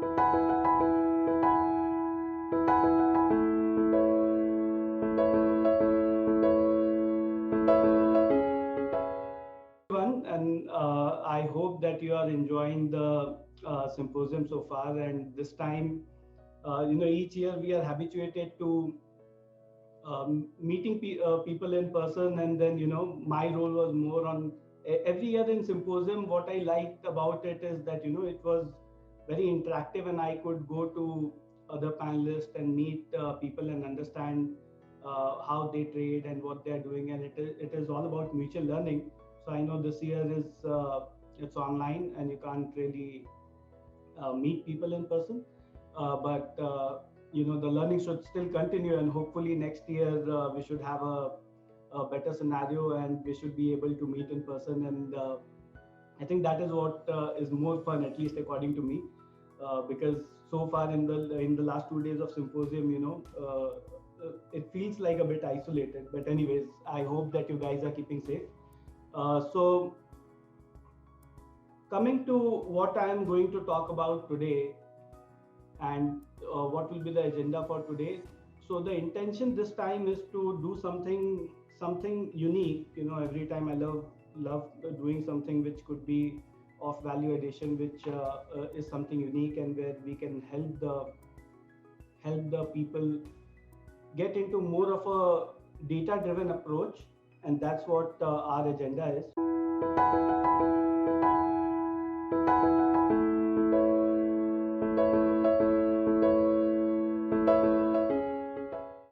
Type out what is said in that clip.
Everyone, and I hope that you are enjoying the symposium so far. And this time, each year we are habituated to meeting people in person, and then my role was more on every year in symposium. What I liked about it is that it was very interactive, and I could go to other panelists and meet people and understand how they trade and what they're doing, and it is all about mutual learning. So I know this year is it's online and you can't really meet people in person, but the learning should still continue, and hopefully next year we should have a better scenario and we should be able to meet in person. And I think that is what is more fun, at least according to me, because so far in the last 2 days of symposium, it feels like a bit isolated. But anyways, I hope that you guys are keeping safe. So coming to what I am going to talk about today, and what will be the agenda for today. So the intention this time is to do something unique. Every time I love doing something which could be of value addition, which is something unique, and where we can help the people get into more of a data driven approach, and that's what our agenda is.